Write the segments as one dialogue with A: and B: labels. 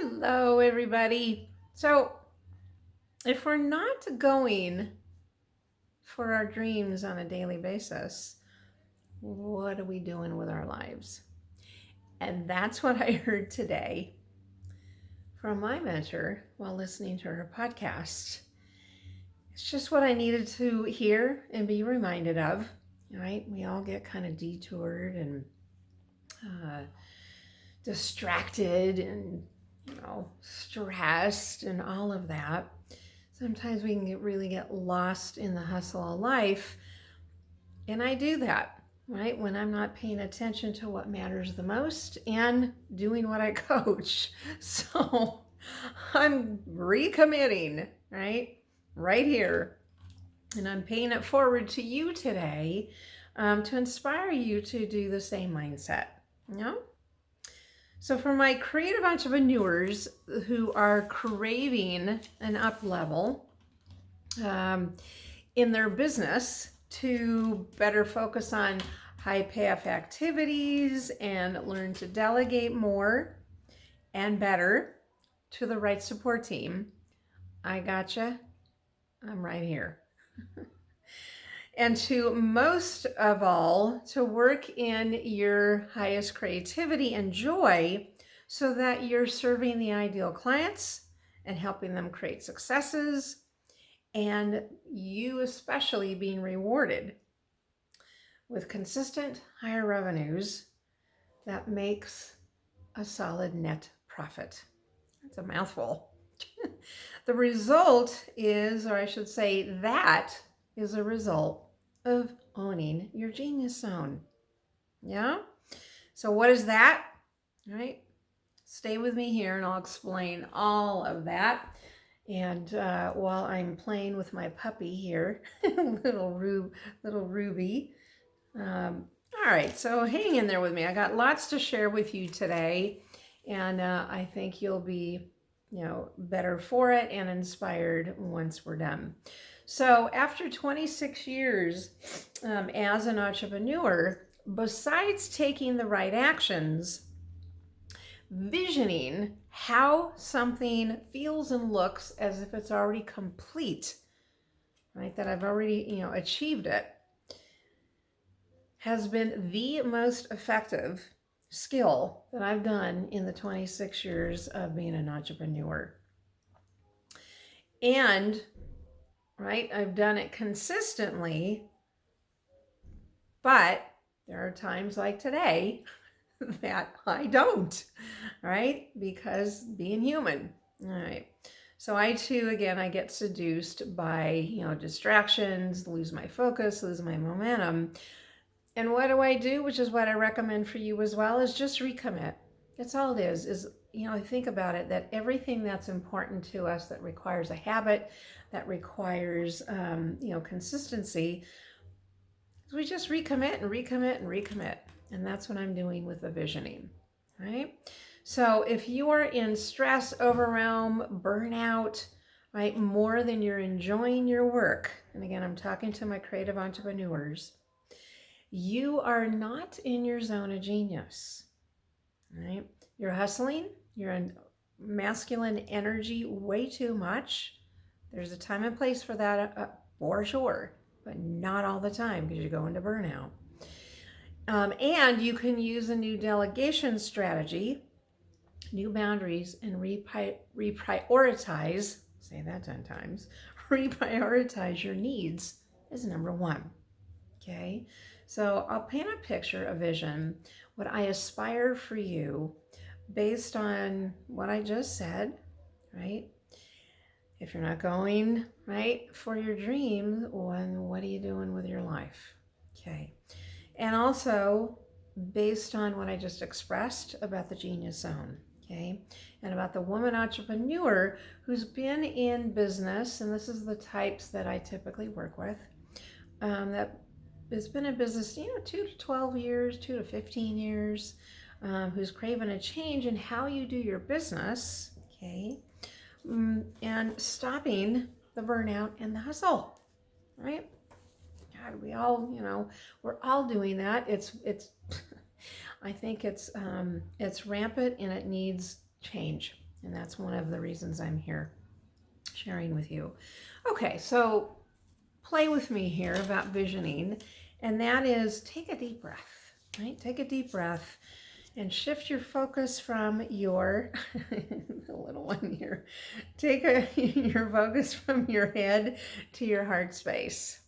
A: Hello, everybody. So, if we're not going for our dreams on a daily basis, what are we doing with our lives? And that's what I heard today from my mentor while listening to her podcast. It's just what I needed to hear and be reminded of, right? We all get kind of detoured and uh, distracted and, stressed and all of that. Sometimes we can really get lost in the hustle of life. And I do that, right? When I'm not paying attention to what matters the most and doing what I coach. So I'm recommitting, right? Right here. And I'm paying it forward to you today to inspire you to do the same mindset. You know? So for my creative entrepreneurs who are craving an up level, in their business to better focus on high payoff activities and learn to delegate more and better to the right support team, I gotcha. I'm right here. And to most of all, to work in your highest creativity and joy so that you're serving the ideal clients and helping them create successes, and you especially being rewarded with consistent higher revenues that makes a solid net profit. That's a mouthful. The result is, or I should say, that is a result of owning your genius zone. Yeah? So, what is that? All right? Stay with me here and I'll explain all of that. And while I'm playing with my puppy here, little Ruby. All right, so hang in there with me. I got lots to share with you today, and I think you'll be, better for it and inspired once we're done. So after 26 years as an entrepreneur, besides taking the right actions, visioning how something feels and looks as if it's already complete, right? That I've already, achieved it, has been the most effective skill that I've done in the 26 years of being an entrepreneur. And, right, I've done it consistently, but there are times like today that I don't, right? Because being human, all right. So I too, again, I get seduced by, distractions, lose my focus, lose my momentum. And what do? Which is what I recommend for you as well, is just recommit. That's all it is, think about it, that everything that's important to us that requires a habit, that requires, consistency, we just recommit and recommit and recommit. And that's what I'm doing with the visioning, right? So if you are in stress, overwhelm, burnout, right, more than you're enjoying your work, and again, I'm talking to my creative entrepreneurs, you are not in your zone of genius, right? You're hustling, you're in masculine energy way too much. There's a time and place for that, for sure, but not all the time because you go into burnout. And you can use a new delegation strategy, new boundaries, and reprioritize, say that 10 times, reprioritize your needs is number one. Okay, so I'll paint a picture, a vision, what I aspire for you based on what I just said, right? If you're not going, right, for your dream, then what are you doing with your life? Okay, and also based on what I just expressed about the genius zone, okay, and about the woman entrepreneur who's been in business, and this is the types that I typically work with, that has been in business, 2 to 12 years, 2 to 15 years, who's craving a change in how you do your business, okay, and stopping the burnout and the hustle, right? God, we all, we're all doing that. It's I think it's rampant and it needs change. And that's one of the reasons I'm here sharing with you. Okay, so play with me here about visioning, and that is take a deep breath, right? Take a deep breath and shift your focus from your, the little one here, your focus from your head to your heart space.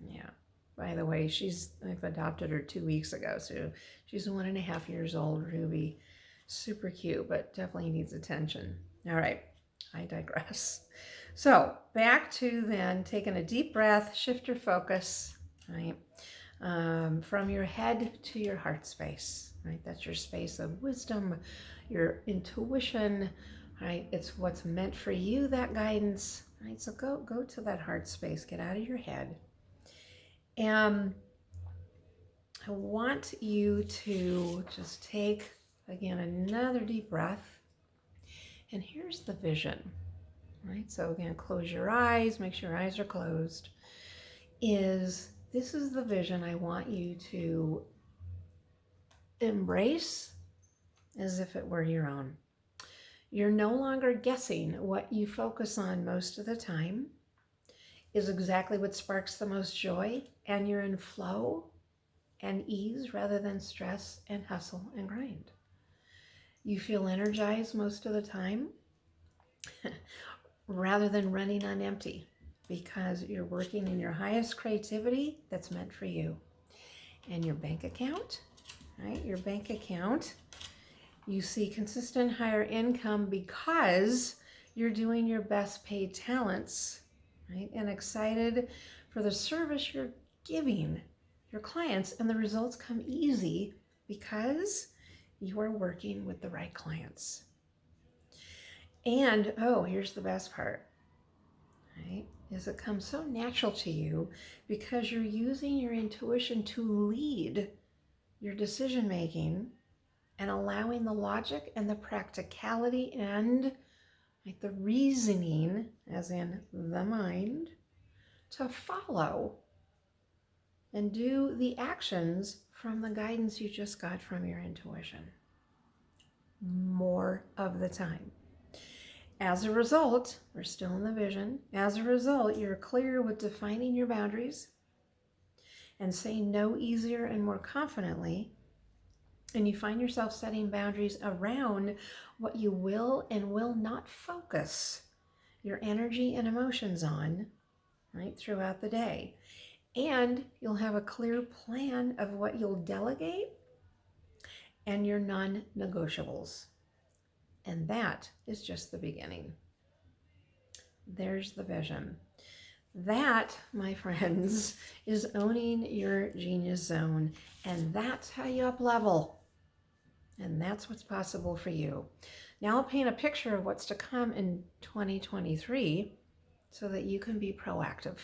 A: Yeah. By the way, I've adopted her 2 weeks ago, so she's 1.5 years old, Ruby. Super cute, but definitely needs attention. All right, I digress. So back to then taking a deep breath, shift your focus, right? From your head to your heart space, right? That's your space of wisdom, your intuition, right? It's what's meant for you, that guidance, right? So go to that heart space, get out of your head. And I want you to just take, again, another deep breath. And here's the vision, right? So again, close your eyes, make sure your eyes are closed. This is the vision I want you to embrace as if it were your own. You're no longer guessing. What you focus on most of the time is exactly what sparks the most joy, and you're in flow and ease rather than stress and hustle and grind. You feel energized most of the time rather than running on empty, because you're working in your highest creativity that's meant for you. And your bank account, right? Your bank account, you see consistent higher income because you're doing your best paid talents, right? And excited for the service you're giving your clients, and the results come easy because you are working with the right clients. And here's the best part, right? Is it comes so natural to you because you're using your intuition to lead your decision making and allowing the logic and the practicality and like the reasoning, as in the mind, to follow and do the actions from the guidance you just got from your intuition more of the time. As a result, we're still in the vision. As a result, you're clear with defining your boundaries and saying no easier and more confidently. And you find yourself setting boundaries around what you will and will not focus your energy and emotions on, right, throughout the day. And you'll have a clear plan of what you'll delegate and your non-negotiables. And that is just the beginning. There's the vision. That, my friends, is owning your genius zone. And that's how you up level. And that's what's possible for you. Now I'll paint a picture of what's to come in 2023 so that you can be proactive.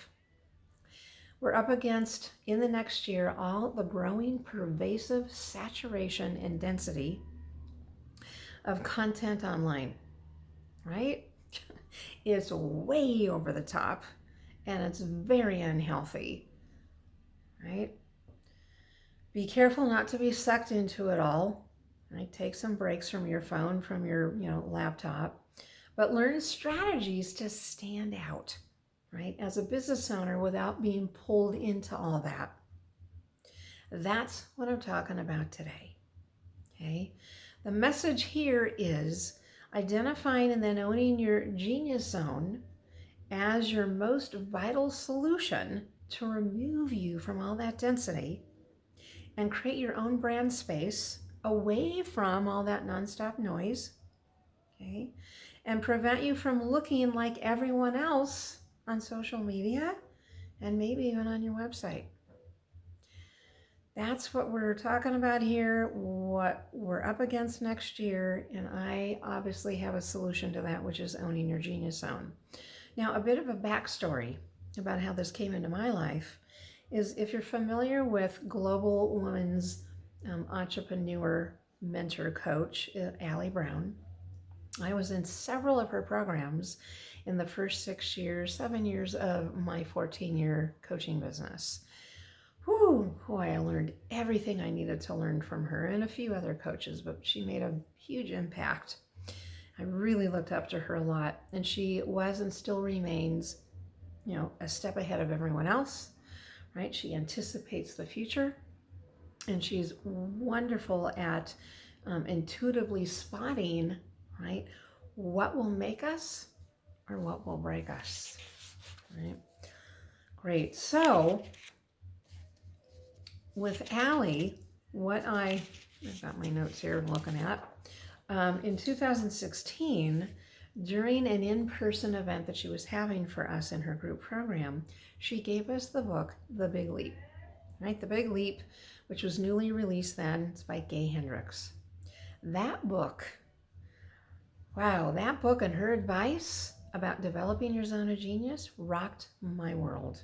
A: We're up against, in the next year, all the growing pervasive saturation and density of content online, right? It's way over the top and it's very unhealthy, right? Be careful not to be sucked into it all, right? Take some breaks from your phone, from your laptop, but learn strategies to stand out, right? As a business owner without being pulled into all that. That's what I'm talking about today, okay? The message here is identifying and then owning your genius zone as your most vital solution to remove you from all that density and create your own brand space away from all that nonstop noise, okay? And prevent you from looking like everyone else on social media and maybe even on your website. That's what we're talking about here, what we're up against next year, and I obviously have a solution to that, which is owning your genius zone. Now, a bit of a backstory about how this came into my life is if you're familiar with Global Women's Entrepreneur Mentor Coach, Allie Brown, I was in several of her programs in the first 7 years of my 14-year coaching business. Whew, boy, I learned everything I needed to learn from her and a few other coaches, but she made a huge impact. I really looked up to her a lot, and she was and still remains, a step ahead of everyone else, right? She anticipates the future, and she's wonderful at intuitively spotting, right, what will make us or what will break us, right? Great. So with Allie, I've got my notes here I'm looking at. In 2016, during an in-person event that she was having for us in her group program, she gave us the book, The Big Leap, right? The Big Leap, which was newly released then. It's by Gay Hendricks. That book, wow, that book and her advice about developing your zone of genius rocked my world.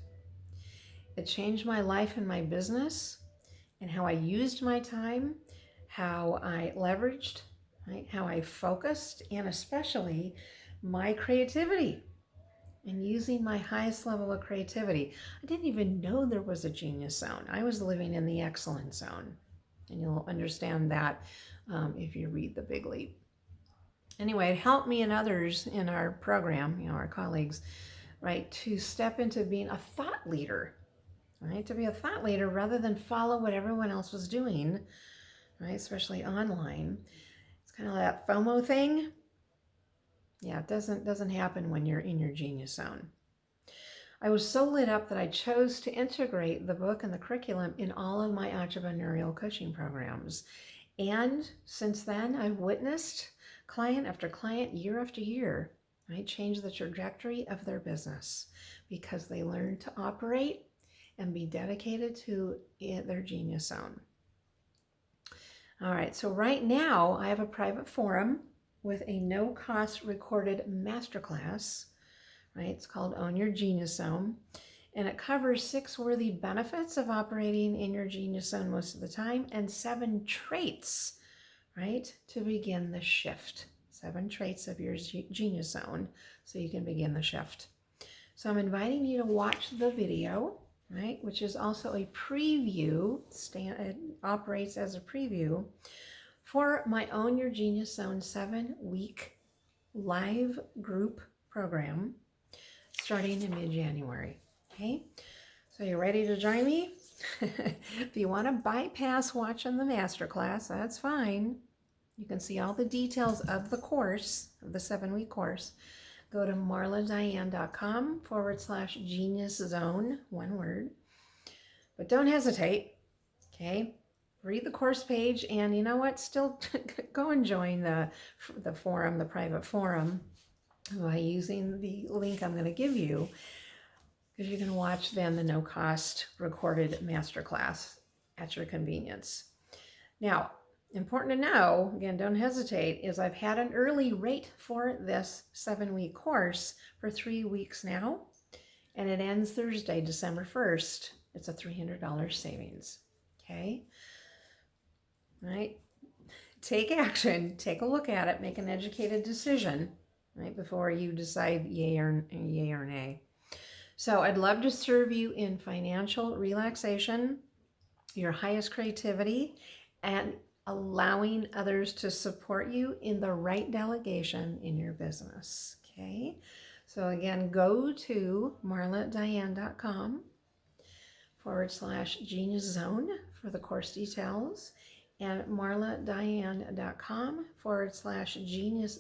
A: It changed my life and my business and how I used my time, how I leveraged, right? How I focused, and especially my creativity and using my highest level of creativity. I didn't even know there was a genius zone. I was living in the excellence zone. And you'll understand that if you read The Big Leap. Anyway, it helped me and others in our program, our colleagues, right, to step into being a thought leader, right? To be a thought leader rather than follow what everyone else was doing, right? Especially online. It's kind of that FOMO thing. Yeah, it doesn't happen when you're in your genius zone. I was so lit up that I chose to integrate the book and the curriculum in all of my entrepreneurial coaching programs. And since then, I've witnessed client after client, year after year, right, change the trajectory of their business because they learned to operate and be dedicated to their genius zone. All right, so right now I have a private forum with a no-cost recorded masterclass, right? It's called Own Your Genius Zone, and it covers 6 worthy benefits of operating in your genius zone most of the time and 7 traits, right, to begin the shift. 7 traits of your genius zone so you can begin the shift. So I'm inviting you to watch the video, right, which is also a preview, it operates as a preview for my Own Your Genius Zone 7-week live group program starting in mid-January. Okay, so you ready to join me? If you want to bypass watching the masterclass, that's fine. You can see all the details of the course, of the 7-week course. Go to marladiane.com/genius zone, one word. But don't hesitate, okay? Read the course page, and you know what? Still go and join the forum, the private forum, by using the link I'm going to give you, because you can watch then the no-cost recorded masterclass at your convenience. Now, important to know, again, don't hesitate, is I've had an early rate for this 7-week course for 3 weeks now, and it ends Thursday, December 1st. It's a $300 savings, okay? All right, take action, take a look at it, make an educated decision, right, before you decide yay or nay. So I'd love to serve you in financial relaxation, your highest creativity, and allowing others to support you in the right delegation in your business, okay? So again, go to marladiane.com/genius zone for the course details, and marladiane.com/genius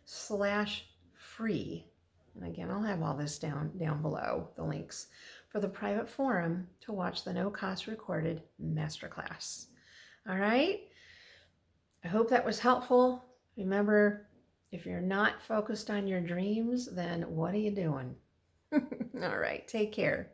A: zone/free. And again, I'll have all this down below, the links, for the private forum to watch the no-cost recorded masterclass. All right? I hope that was helpful. Remember, if you're not focused on your dreams, then what are you doing? All right, take care.